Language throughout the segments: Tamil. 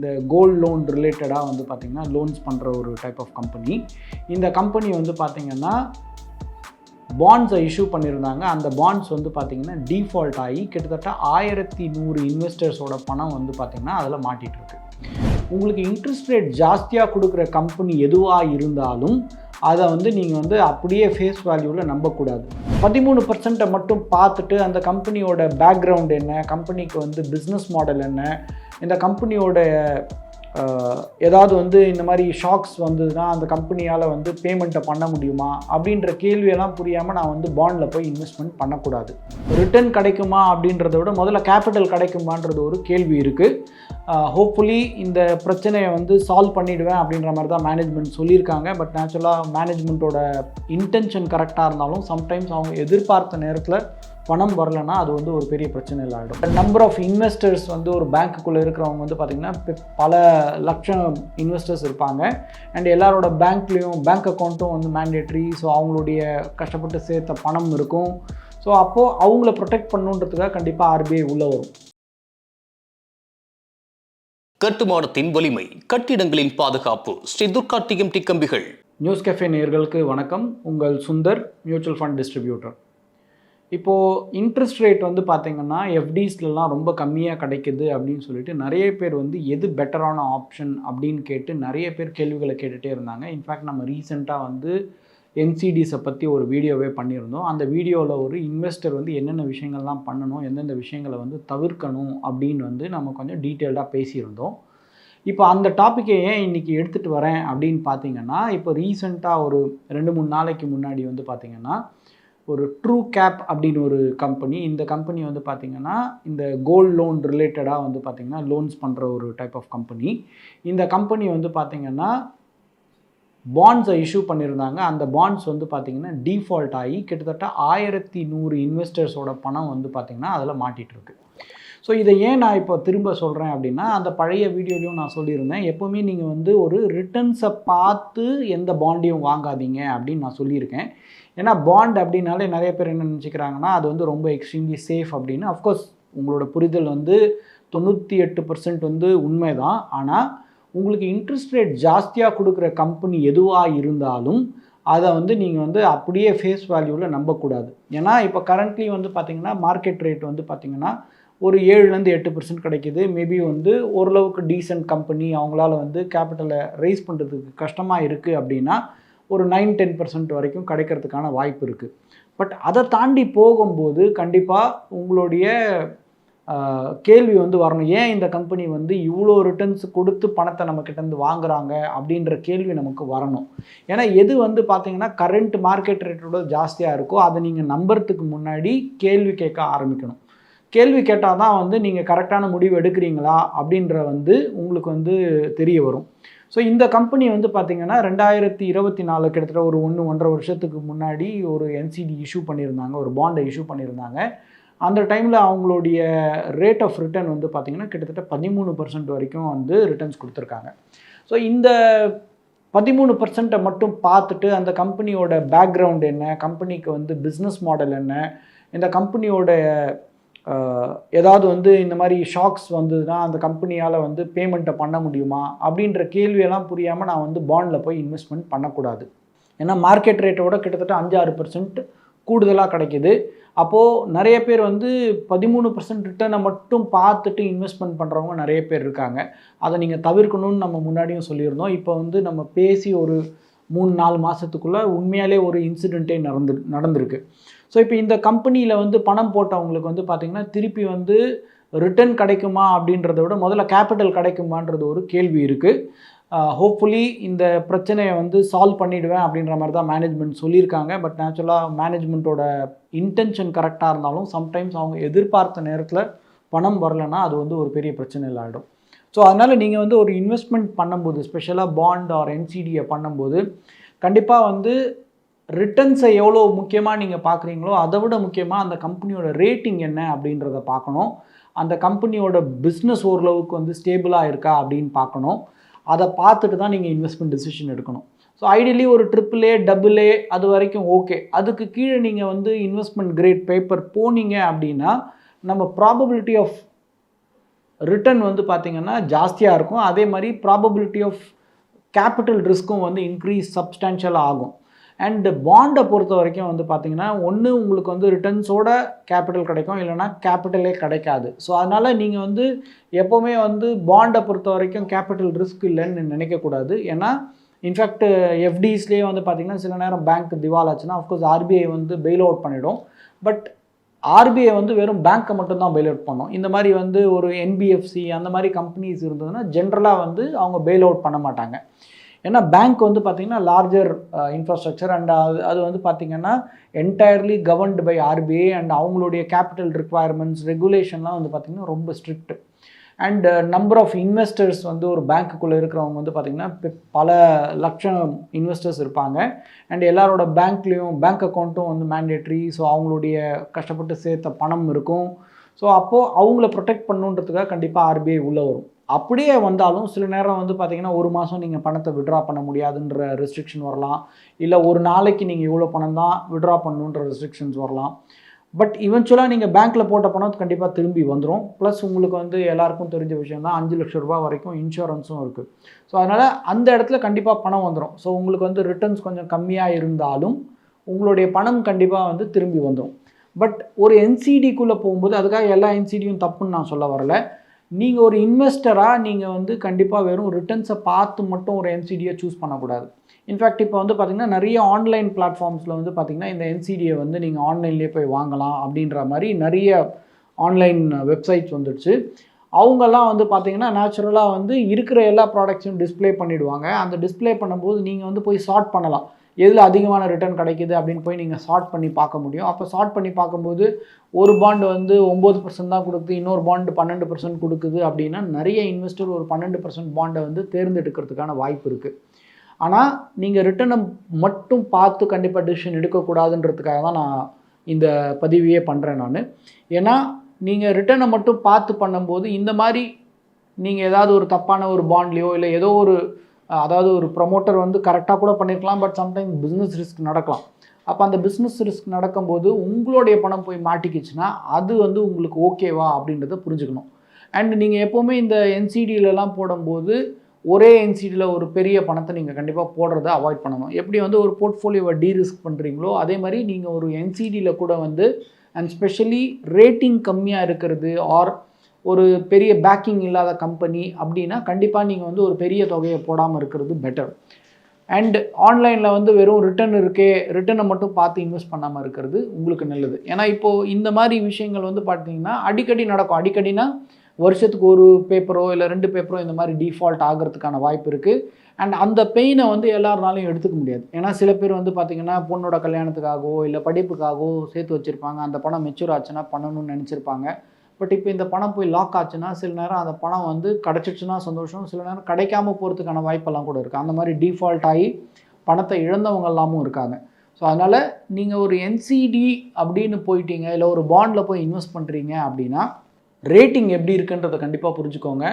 இந்த கோல்ட் லோன் ரிலேட்டடாக வந்து பார்த்திங்கன்னா லோன்ஸ் பண்ணுற ஒரு டைப் ஆஃப் கம்பெனி. இந்த கம்பெனி வந்து பார்த்திங்கன்னா பாண்ட்ஸை இஷ்யூ பண்ணியிருந்தாங்க. அந்த பாண்ட்ஸ் வந்து பார்த்திங்கன்னா டீஃபால்ட் ஆகி கிட்டத்தட்ட 1100 இன்வெஸ்டர்ஸோட பணம் வந்து பார்த்திங்கன்னா அதில் மாட்டிகிட்ருக்கு. உங்களுக்கு இன்ட்ரெஸ்ட் ரேட் ஜாஸ்தியாக கொடுக்குற கம்பெனி எதுவாக இருந்தாலும் அதை வந்து நீங்கள் வந்து அப்படியே ஃபேஸ் வேல்யூவில் நம்பக்கூடாது. 13% மட்டும் பார்த்துட்டு அந்த கம்பெனியோட பேக்ரவுண்ட் என்ன, கம்பெனிக்கு வந்து பிஸ்னஸ் மாடல் என்ன, இந்த கம்பெனியோட ஏதாவது வந்து இந்த மாதிரி ஷாக்ஸ் வந்ததுன்னா அந்த கம்பெனியால் வந்து பேமெண்ட்டை பண்ண முடியுமா அப்படின்ற கேள்வியெல்லாம் புரியாமல் நான் வந்து பாண்டில் போய் இன்வெஸ்ட்மெண்ட் பண்ணக்கூடாது. ரிட்டர்ன் கிடைக்குமா அப்படின்றத விட முதல்ல கேபிட்டல் கிடைக்குமான்றது ஒரு கேள்வி இருக்குது. ஹோப்ஃபுல்லி இந்த பிரச்சனையை வந்து சால்வ் பண்ணிவிடுவேன் அப்படின்ற மாதிரி தான் மேனேஜ்மெண்ட் சொல்லியிருக்காங்க. பட் நேச்சுரலாக மேனேஜ்மெண்ட்டோட இன்டென்ஷன் கரெக்டாக இருந்தாலும் சம்டைம்ஸ் அவங்க எதிர்பார்த்த நேரத்தில் பணம் வரலைன்னா அது வந்து ஒரு பெரிய பிரச்சனையில் ஆகிடும். நம்பர் ஆஃப் இன்வெஸ்டர்ஸ் வந்து ஒரு பேங்க்குள்ளே இருக்கிறவங்க வந்து பார்த்திங்கன்னா பல லட்சம் இன்வெஸ்டர்ஸ் இருப்பாங்க. அண்ட் எல்லாரோட பேங்க் அக்கௌண்ட்டும் வந்து மேண்டேட்ரி. ஸோ அவங்களுடைய கஷ்டப்பட்டு சேர்த்த பணம் இருக்கும். ஸோ அப்போது அவங்கள ப்ரொடெக்ட் பண்ணுன்றதுக்காக கண்டிப்பாக ஆர்பிஐ உள்ளே வரும். கட்டுமானத்தின் வலிமை, கட்டிடங்களின் பாதுகாப்பு, ஸ்ரீ துர்கா டிஎம்டி கம்பிகள். நியூஸ் கஃபே நேயர்களுக்கு வணக்கம். உங்கள் சுந்தர், மியூச்சுவல் ஃபண்ட் டிஸ்ட்ரிபியூட்டர். இப்போது இன்ட்ரெஸ்ட் ரேட் வந்து பார்த்திங்கன்னா எஃப்டிஸ்லாம் ரொம்ப கம்மியாக கிடைக்குது அப்படின்னு சொல்லிட்டு நிறைய பேர் வந்து எது பெட்டரான ஆப்ஷன் அப்படின்னு கேட்டு நிறைய பேர் கேள்விகளை கேட்டுகிட்டே இருந்தாங்க. இன்ஃபேக்ட் நம்ம ரீசெண்டாக வந்து என்சிடிஸை பற்றி ஒரு வீடியோவே பண்ணியிருந்தோம். அந்த வீடியோவில் ஒரு இன்வெஸ்டர் வந்து என்னென்ன விஷயங்கள்லாம் பண்ணணும், எந்தெந்த விஷயங்களை வந்து தவிர்க்கணும் அப்படின்னு வந்து நம்ம கொஞ்சம் டீட்டெயில்டாக பேசியிருந்தோம். இப்போ அந்த டாப்பிக்கை ஏன் இன்றைக்கி எடுத்துகிட்டு வரேன் அப்படின்னு பார்த்தீங்கன்னா, இப்போ ரீசெண்டாக ஒரு 2-3 நாளைக்கு முன்னாடி வந்து பார்த்திங்கன்னா ஒரு ட்ரூ கேப் அப்படின்னு ஒரு கம்பெனி, இந்த கம்பெனி வந்து பார்த்திங்கன்னா இந்த கோல்ட் லோன் ரிலேட்டடாக வந்து பார்த்திங்கன்னா லோன்ஸ் பண்ணுற ஒரு டைப் ஆஃப் கம்பெனி. இந்த கம்பெனி வந்து பார்த்திங்கன்னா பாண்ட்ஸை இஷ்யூ பண்ணியிருந்தாங்க. அந்த பாண்ட்ஸ் வந்து பார்த்திங்கன்னா டீஃபால்ட் ஆகி கிட்டத்தட்ட 1100 இன்வெஸ்டர்ஸோட பணம் வந்து பார்த்திங்கன்னா அதில் மாட்டிகிட்ருக்கு. ஸோ இதை ஏன் நான் இப்போ திரும்ப சொல்கிறேன் அப்படின்னா, அந்த பழைய வீடியோலையும் நான் சொல்லியிருந்தேன், எப்போவுமே நீங்கள் வந்து ஒரு ரிட்டர்ன்ஸை பார்த்து எந்த பாண்டையும் வாங்காதீங்க அப்படின்னு நான் சொல்லியிருக்கேன். ஏன்னா பாண்ட் அப்படின்னாலே நிறைய பேர் என்ன நினச்சிக்கிறாங்கன்னா அது வந்து ரொம்ப எக்ஸ்ட்ரீம்லி சேஃப் அப்படின்னு. அஃப்கோர்ஸ் உங்களோட புரிதல் வந்து 98% வந்து உண்மை தான். ஆனால் உங்களுக்கு இன்ட்ரெஸ்ட் ரேட் ஜாஸ்தியாக கொடுக்குற கம்பெனி எதுவாக இருந்தாலும் அதை வந்து நீங்கள் வந்து அப்படியே ஃபேஸ் வேல்யூவில் நம்பக்கூடாது. ஏன்னா இப்போ கரண்ட்லி வந்து பார்த்திங்கன்னா மார்க்கெட் ரேட் வந்து பார்த்திங்கன்னா ஒரு 7-8% கிடைக்கிது. மேபி வந்து ஓரளவுக்கு டீசென்ட் கம்பெனி, அவங்களால வந்து கேபிட்டலை ரைஸ் பண்ணுறதுக்கு கஷ்டமாக இருக்குது அப்படின்னா ஒரு 9-10% வரைக்கும் கிடைக்கிறதுக்கான வாய்ப்பு இருக்குது. பட் அதை தாண்டி போகும்போது கண்டிப்பாக உங்களுடைய கேள்வி வந்து வரணும், ஏன் இந்த கம்பெனி வந்து இவ்வளோ ரிட்டர்ன்ஸ் கொடுத்து பணத்தை நம்மக்கிட்டேருந்து வாங்குறாங்க அப்படின்ற கேள்வி நமக்கு வரணும். ஏன்னா எது வந்து பார்த்திங்கன்னா கரண்ட் மார்க்கெட் ரேட்டோட ஜாஸ்தியாக இருக்கோ அதை நீங்கள் நம்புறதுக்கு முன்னாடி கேள்வி கேட்க ஆரம்பிக்கணும். கேள்வி கேட்டால் தான் வந்து நீங்கள் கரெக்டான முடிவு எடுக்கிறீங்களா அப்படின்ற வந்து உங்களுக்கு வந்து தெரிய வரும். ஸோ இந்த கம்பெனி வந்து பார்த்திங்கன்னா 2024 கிட்டத்தட்ட ஒரு 1-1.5 வருஷத்துக்கு முன்னாடி ஒரு என்சிடி இஷ்யூ பண்ணியிருந்தாங்க, ஒரு பாண்டை இஷ்யூ பண்ணியிருந்தாங்க. அந்த டைமில் அவங்களுடைய ரேட் ஆஃப் ரிட்டர்ன் வந்து பார்த்திங்கன்னா கிட்டத்தட்ட 13% வரைக்கும் வந்து ரிட்டர்ன்ஸ் கொடுத்துருக்காங்க. ஸோ இந்த 13% மட்டும் பார்த்துட்டு அந்த கம்பெனியோட பேக்ரவுண்ட் என்ன, கம்பெனிக்கு வந்து பிஸ்னஸ் மாடல் என்ன, இந்த கம்பெனியோட ஏதாவது வந்து இந்த மாதிரி ஷாக்ஸ் வந்ததுன்னா அந்த கம்பெனியால் வந்து பேமெண்ட்டை பண்ண முடியுமா அப்படின்ற கேள்வியெல்லாம் புரியாமல் நான் வந்து பாண்டில் போய் இன்வெஸ்ட்மெண்ட் பண்ணக்கூடாது. ஏன்னா மார்க்கெட் ரேட்டோட கிட்டத்தட்ட 5-6% கூடுதலாக கிடைக்கிது. அப்போது நிறைய பேர் வந்து 13% ரிட்டர்னை மட்டும் பார்த்துட்டு இன்வெஸ்ட்மெண்ட் பண்ணுறவங்க நிறைய பேர் இருக்காங்க. அதை நீங்கள் தவிர்க்கணும்னு நம்ம முன்னாடியும் சொல்லியிருந்தோம். இப்போ வந்து நம்ம பேசி ஒரு 3-4 மாதத்துக்குள்ளே உண்மையாலே ஒரு இன்சிடெண்ட்டே நடந்திருக்கு. ஸோ இப்போ இந்த கம்பெனியில் வந்து பணம் போட்டவங்களுக்கு வந்து பார்த்திங்கன்னா திருப்பி வந்து ரிட்டர்ன் கிடைக்குமா அப்படின்றத விட முதல்ல கேபிட்டல் கிடைக்குமான்றது ஒரு கேள்வி இருக்குது. ஹோப்ஃபுல்லி இந்த பிரச்சனையை வந்து சால்வ் பண்ணிவிடுவேன் அப்படின்ற மாதிரி தான் மேனேஜ்மெண்ட் சொல்லியிருக்காங்க. பட் நேச்சுரலாக மேனேஜ்மெண்ட்டோட இன்டென்ஷன் கரெக்டாக இருந்தாலும் சம்டைம்ஸ் அவங்க எதிர்பார்த்த நேரத்தில் பணம் வரலைன்னா அது வந்து ஒரு பெரிய பிரச்சனையில் ஆகிடும். ஸோ அதனால் நீங்கள் வந்து ஒரு இன்வெஸ்ட்மெண்ட் பண்ணும்போது, ஸ்பெஷலாக பாண்ட் ஆர் என்சிடியை பண்ணும்போது கண்டிப்பாக வந்து ரிட்டர்ன்ஸை எவ்வளோ முக்கியமாக நீங்கள் பார்க்குறீங்களோ அதை விட முக்கியமாக அந்த கம்பெனியோட ரேட்டிங் என்ன அப்படின்றத பார்க்கணும். அந்த கம்பெனியோட பிஸ்னஸ் ஓரளவுக்கு வந்து ஸ்டேபிளாக இருக்கா அப்படின்னு பார்க்கணும். அதை பார்த்துட்டு தான் நீங்கள் இன்வெஸ்ட்மெண்ட் டிசிஷன் எடுக்கணும். ஸோ ஐடியலி ஒரு AAA, AA அது வரைக்கும் ஓகே. அதுக்கு கீழே நீங்கள் வந்து இன்வெஸ்ட்மெண்ட் கிரேட் பேப்பர் போனீங்க அப்படின்னா நம்ம ப்ராபபிலிட்டி ஆஃப் ரிட்டர்ன் வந்து பார்த்திங்கன்னா ஜாஸ்தியாக இருக்கும். அதே மாதிரி ப்ராபபிலிட்டி ஆஃப் கேபிட்டல் ரிஸ்க்கும் வந்து இன்க்ரீஸ் சப்ஸ்டான்ஷியலாக ஆகும். அண்டு பாண்டை பொறுத்த வரைக்கும் வந்து பார்த்திங்கன்னா ஒன்று உங்களுக்கு வந்து ரிட்டர்ன்ஸோட கேபிட்டல் கிடைக்கும், இல்லைனா கேபிட்டலே கிடைக்காது. ஸோ அதனால் நீங்கள் வந்து எப்போவுமே வந்து பாண்டை பொறுத்த வரைக்கும் கேபிட்டல் ரிஸ்க் இல்லைன்னு நினைக்கக்கூடாது. ஏன்னா இன்ஃபேக்ட் எஃப்டிஸ்லேயே வந்து பார்த்திங்கன்னா சில நேரம் பேங்க் திவால் ஆச்சுன்னா அஃப்கோர்ஸ் ஆர்பிஐ வந்து பெயில் அவுட் பண்ணிடும். பட் ஆர்பிஐ வந்து வெறும் பேங்க்கை மட்டும்தான் பெயில் அவுட் பண்ணும். இந்த மாதிரி வந்து ஒரு என்பிஎஃப்சி அந்த மாதிரி கம்பெனிஸ் இருந்ததுன்னா ஜென்ரலாக வந்து அவங்க பெயில் அவுட் பண்ண மாட்டாங்க. ஏன்னா பேங்க் வந்து பார்த்திங்கன்னா லார்ஜர் இன்ஃப்ராஸ்ட்ரக்சர் அண்ட் அது வந்து பார்த்திங்கன்னா entirely governed by RBI and அவங்களுடைய கேபிட்டல் ரிக்வயர்மெண்ட்ஸ் ரெகுலேஷன்லாம் வந்து பார்த்திங்கன்னா ரொம்ப strict. And number of investors வந்து ஒரு பேங்க்குள்ளே இருக்கிறவங்க வந்து பார்த்திங்கன்னா பல லட்சம் இன்வெஸ்டர்ஸ் இருப்பாங்க. அண்ட் எல்லாரோட பேங்க் அக்கௌண்ட்டும் வந்து மேண்டேட்ரி. ஸோ அவங்களுடைய கஷ்டப்பட்டு சேர்த்த பணம் இருக்கும். ஸோ அப்போது அவங்கள ப்ரொடெக்ட் பண்ணுன்றதுக்காக கண்டிப்பாக ஆர்பிஐ உள்ளே வரும். அப்படியே வந்தாலும் சில நேரம் வந்து பார்த்திங்கன்னா ஒரு மாதம் நீங்கள் பணத்தை விட்ரா பண்ண முடியாதுன்ற ரெஸ்ட்ரிக்ஷன் வரலாம். இல்லை ஒரு நாளைக்கு நீங்கள் இவ்வளோ பணம் தான் விட்ரா பண்ணணுன்ற ரெஸ்ட்ரிக்ஷன்ஸ் வரலாம். பட் இவென்ச்சுவலாக நீங்கள் பேங்க்கில் போட்ட பணம் கண்டிப்பாக திரும்பி வந்துடும். ப்ளஸ் உங்களுக்கு வந்து எல்லாருக்கும் தெரிஞ்ச விஷயம் தான் 5 லட்ச ரூபா வரைக்கும் இன்சூரன்ஸும் இருக்குது. ஸோ அதனால் அந்த இடத்துல கண்டிப்பாக பணம் வந்துடும். ஸோ உங்களுக்கு வந்து ரிட்டர்ன்ஸ் கொஞ்சம் கம்மியாக இருந்தாலும் உங்களுடைய பணம் கண்டிப்பாக வந்து திரும்பி வந்துடும். பட் ஒரு என்சிடிக்குள்ளே போகும்போது அதுக்காக எல்லா என்சிடியும் தப்புன்னு நான் சொல்ல வரல. நீங்கள் ஒரு இன்வெஸ்டராக நீங்கள் வந்து கண்டிப்பாக வெறும் ரிட்டர்ன்ஸை பார்த்து மட்டும் ஒரு என்சிடியை சூஸ் பண்ணக்கூடாது. இன்ஃபேக்ட் இப்போ வந்து பார்த்திங்கன்னா நிறைய ஆன்லைன் பிளாட்ஃபார்ம்ஸில் வந்து பார்த்திங்கன்னா இந்த என்சிடியை வந்து நீங்கள் ஆன்லைன்லேயே போய் வாங்கலாம் அப்படின்ற மாதிரி நிறைய ஆன்லைன் வெப்சைட்ஸ் வந்துடுச்சு. அவங்கெல்லாம் வந்து பார்த்திங்கன்னா நேச்சுரலாக வந்து இருக்கிற எல்லா ப்ராடக்ட்ஸையும் டிஸ்பிளே பண்ணிவிடுவாங்க. அந்த டிஸ்பிளே பண்ணும்போது நீங்கள் வந்து போய் சார்ட் பண்ணலாம், எதில் அதிகமான ரிட்டர்ன் கிடைக்குது அப்படின்னு போய் நீங்கள் சார்ட் பண்ணி பார்க்க முடியும். அப்போ சார்ட் பண்ணி பார்க்கும்போது ஒரு பாண்டு வந்து 9% தான் கொடுக்குது, இன்னொரு பாண்டு 12% கொடுக்குது அப்படின்னா நிறைய இன்வெஸ்டர் ஒரு 12% பாண்டை வந்து தேர்ந்தெடுக்கிறதுக்கான வாய்ப்பு இருக்குது. ஆனால் நீங்கள் ரிட்டர்னை மட்டும் பார்த்து கண்டிப்பாக டிசிஷன் எடுக்கக்கூடாதுன்றதுக்காக தான் நான் இந்த பதிவையே பண்ணுறேன் நான். ஏன்னா நீங்கள் ரிட்டர்னை மட்டும் பார்த்து பண்ணும்போது இந்த மாதிரி நீங்கள் ஏதாவது ஒரு தப்பான ஒரு பாண்ட்லேயோ இல்லை ஏதோ ஒரு அதாவது ஒரு ப்ரொமோட்டர் வந்து கரெக்டாக கூட பண்ணியிருக்கலாம், பட் சம்டைம்ஸ் பிஸ்னஸ் ரிஸ்க் நடக்கலாம். அப்போ அந்த பிஸ்னஸ் ரிஸ்க் நடக்கும்போது உங்களுடைய பணம் போய் மாட்டிக்கிச்சுன்னா அது வந்து உங்களுக்கு ஓகேவா அப்படின்றத புரிஞ்சுக்கணும். அண்ட் நீங்கள் எப்போவுமே இந்த என்சிடியிலலாம் போடும்போது ஒரே என்சிடியில் ஒரு பெரிய பணத்தை நீங்கள் கண்டிப்பாக போடுறத அவாய்ட் பண்ணணும். எப்படி வந்து ஒரு போர்ட்ஃபோலியோவை டீரிஸ்க் பண்ணுறீங்களோ அதே மாதிரி நீங்கள் ஒரு என்சிடியில் கூட வந்து அண்ட் ஸ்பெஷலி ரேட்டிங் கம்மியாக இருக்கிறது ஆர் ஒரு பெரிய பேக்கிங் இல்லாத கம்பெனி அப்படின்னா கண்டிப்பாக நீங்கள் வந்து ஒரு பெரிய தொகையை போடாமல் இருக்கிறது பெட்டர். அண்ட் ஆன்லைனில் வந்து வெறும் ரிட்டர்னை மட்டும் பார்த்து இன்வெஸ்ட் பண்ணாமல் இருக்கிறது உங்களுக்கு நல்லது. ஏன்னா இப்போது இந்த மாதிரி விஷயங்கள் வந்து பார்த்தீங்கன்னா அடிக்கடி நடக்கும். அடிக்கடினா வருஷத்துக்கு ஒரு பேப்பரோ இல்லை 2 பேப்பரோ இந்த மாதிரி டிஃபால்ட் ஆகிறதுக்கான வாய்ப்பு இருக்குது. அண்ட் அந்த பெயினை வந்து எல்லாருனாலையும் எடுத்துக்க முடியாது. ஏன்னா சில பேர் வந்து பார்த்திங்கன்னா பொண்ணோட கல்யாணத்துக்காகவோ இல்லை படிப்புக்காகவோ சேர்த்து வச்சுருப்பாங்க. அந்த பணம் மெச்சூர் ஆச்சுன்னா பண்ணணும்னு நினச்சிருப்பாங்க. பட் இப்போ இந்த பணம் போய் லாக் ஆச்சுன்னா சில நேரம் அந்த பணம் வந்து கிடச்சிடுச்சுன்னா சந்தோஷம், சில நேரம் கிடைக்காம போகிறதுக்கான வாய்ப்பெல்லாம் கூட இருக்குது. அந்த மாதிரி டிஃபால்ட் ஆகி பணத்தை இழந்தவங்க எல்லாமும் இருக்காங்க. ஸோ அதனால் நீங்கள் ஒரு என்சிடி அப்படின்னு போயிட்டீங்க இல்லை ஒரு பாண்டில் போய் இன்வெஸ்ட் பண்ணுறீங்க அப்படின்னா ரேட்டிங் எப்படி இருக்குன்றதை கண்டிப்பாக புரிஞ்சுக்கோங்க.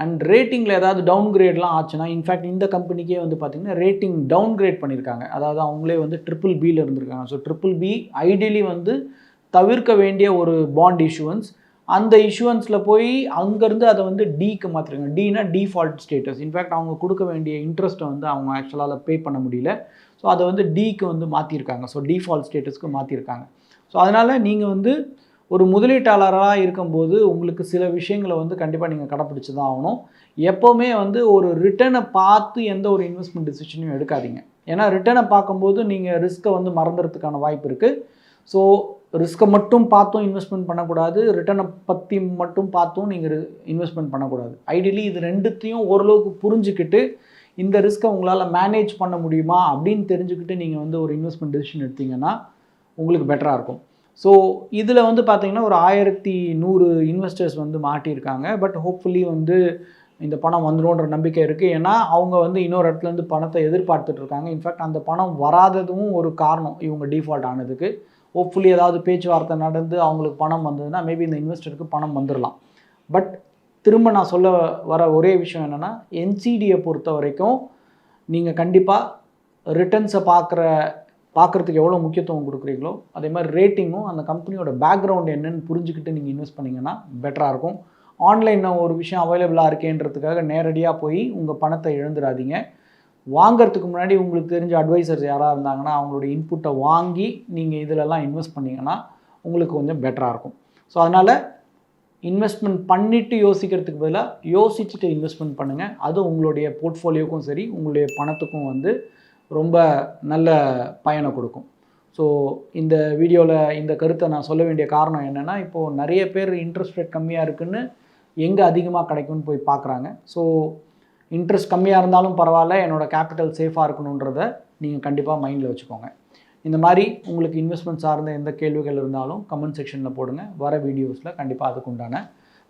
அண்ட் ரேட்டிங்கில் ஏதாவது டவுன்கிரேட்லாம் ஆச்சுன்னா இன்ஃபேக்ட் இந்த கம்பெனிக்கே வந்து பார்த்திங்கன்னா ரேட்டிங் டவுன்கிரேட் பண்ணியிருக்காங்க. அதாவது அவங்களே வந்து BBBயில் இருந்திருக்காங்க. ஸோ BBB ஐடியலி வந்து தவிர்க்க வேண்டிய ஒரு பாண்ட் இஷ்யூவன்ஸ். அந்த இஷ்யூவன்ஸில் போய் அங்கேருந்து அதை வந்து டிக்கு மாற்றிருக்காங்க. Tina default status. இன்ஃபேக்ட் அவங்க கொடுக்க வேண்டிய இன்ட்ரெஸ்ட்டை வந்து அவங்க ஆக்சுவலாக பே பண்ண முடியல. ஸோ அதை வந்து டிக்கு வந்து மாற்றிருக்காங்க. ஸோ டிஃபால்ட் ஸ்டேட்டஸ்க்கு மாற்றிருக்காங்க. ஸோ அதனால் நீங்கள் வந்து ஒரு முதலீட்டாளராக இருக்கும்போது உங்களுக்கு சில விஷயங்களை வந்து கண்டிப்பாக நீங்கள் கடைப்பிடிச்சு தான் ஆகணும். எப்போவுமே வந்து ஒரு ரிட்டர்னை பார்த்து எந்த ஒரு இன்வெஸ்ட்மெண்ட் டிசிஷனையும் எடுக்காதீங்க. ஏன்னா ரிட்டர்னை பார்க்கும்போது நீங்கள் ரிஸ்க்கை வந்து மறந்துறதுக்கான வாய்ப்பு இருக்குது. ஸோ ரிஸ்க்கை மட்டும் பார்த்தும் இன்வெஸ்ட்மெண்ட் பண்ணக்கூடாது, ரிட்டர்னை பற்றி மட்டும் பார்த்தும் நீங்கள் இன்வெஸ்ட்மெண்ட் பண்ணக்கூடாது. ஐடியலி இது ரெண்டுத்தையும் ஓரளவுக்கு புரிஞ்சுக்கிட்டு இந்த ரிஸ்க்கை உங்களால் மேனேஜ் பண்ண முடியுமா அப்படின்னு தெரிஞ்சுக்கிட்டு நீங்கள் வந்து ஒரு இன்வெஸ்ட்மெண்ட் டிசிஷன் எடுத்தீங்கன்னா உங்களுக்கு பெட்டராக இருக்கும். ஸோ இதில் வந்து பார்த்திங்கன்னா ஒரு 1100 இன்வெஸ்டர்ஸ் வந்து மாட்டியிருக்காங்க. பட் ஹோப்ஃபுல்லி வந்து இந்த பணம் வந்துடும்ன்ற நம்பிக்கை இருக்குது. ஏன்னா அவங்க வந்து இன்னொரு இடத்துலேருந்து பணத்தை எதிர்பார்த்துட்ருக்காங்க. இன்ஃபேக்ட் அந்த பணம் வராததும் ஒரு காரணம் இவங்க டிஃபால்ட் ஆனதுக்கு. ஹோப்ஃபுல்லி ஏதாவது பேச்சுவார்த்தை நடந்து அவங்களுக்கு பணம் வந்ததுன்னா மேபி இந்த இன்வெஸ்டருக்கு பணம் வந்துடலாம். பட் திரும்ப நான் சொல்ல வர ஒரே விஷயம் என்னென்னா என்சிடியை பொறுத்த வரைக்கும் நீங்கள் கண்டிப்பாக ரிட்டர்ன்ஸை பார்க்குறதுக்கு எவ்வளோ முக்கியத்துவம் கொடுக்குறீங்களோ அதே மாதிரி ரேட்டிங்கும் அந்த கம்பெனியோட பேக்ரவுண்ட் என்னென்னு புரிஞ்சுக்கிட்டு நீங்கள் இன்வெஸ்ட் பண்ணிங்கன்னா பெட்டராக இருக்கும். ஆன்லைனில் ஒரு விஷயம் அவைலபிளாக இருக்கேன்றதுக்காக நேரடியாக போய் உங்கள் பணத்தை இழந்துடாதீங்க. வாங்கிறதுக்கு முன்னாடி உங்களுக்கு தெரிஞ்ச அட்வைசர்ஸ் யாராக இருந்தாங்கன்னா அவங்களுடைய இன்புட்டை வாங்கி நீங்கள் இதிலெல்லாம் இன்வெஸ்ட் பண்ணிங்கன்னா உங்களுக்கு கொஞ்சம் பெட்டராக இருக்கும். ஸோ அதனால் இன்வெஸ்ட்மெண்ட் பண்ணிவிட்டு யோசிக்கிறதுக்கு பதிலாக யோசிச்சுட்டு இன்வெஸ்ட்மெண்ட் பண்ணுங்கள். அது உங்களுடைய போர்ட்ஃபோலியோக்கும் சரி உங்களுடைய பணத்துக்கும் வந்து ரொம்ப நல்ல பயனை கொடுக்கும். ஸோ இந்த வீடியோவில் இந்த கருத்தை நான் சொல்ல வேண்டிய காரணம் என்னென்னா, இப்போது நிறைய பேர் இன்ட்ரெஸ்ட் ரேட் கம்மியாக இருக்குதுன்னு எங்கே அதிகமாக கிடைக்கும்னு போய் பார்க்குறாங்க. ஸோ இன்ட்ரெஸ்ட் கம்மியாக இருந்தாலும் பரவாயில்ல, என்னோடய கேபிட்டல் சேஃபாக இருக்கணுன்றதை நீங்கள் கண்டிப்பாக மைண்டில் வச்சுக்கோங்க. இந்த மாதிரி உங்களுக்கு இன்வெஸ்ட்மெண்ட் சார்ந்த எந்த கேள்விகள் இருந்தாலும் கமெண்ட் செக்ஷனில் போடுங்க. வர வீடியோஸில் கண்டிப்பாக அதுக்கு உண்டான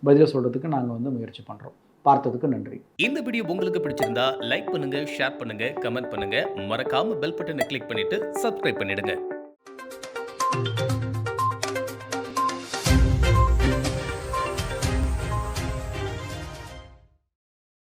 பதிலை சொல்கிறதுக்கு நாங்கள் வந்து முயற்சி பண்ணுறோம். பார்த்ததுக்கு நன்றி. இந்த வீடியோ உங்களுக்கு பிடிச்சிருந்தா லைக் பண்ணுங்க, ஷேர் பண்ணுங்க, கமெண்ட் பண்ணுங்க. மறக்காம பெல் பட்டனை கிளிக் பண்ணிட்டு சப்ஸ்கிரைப் பண்ணிடுங்க.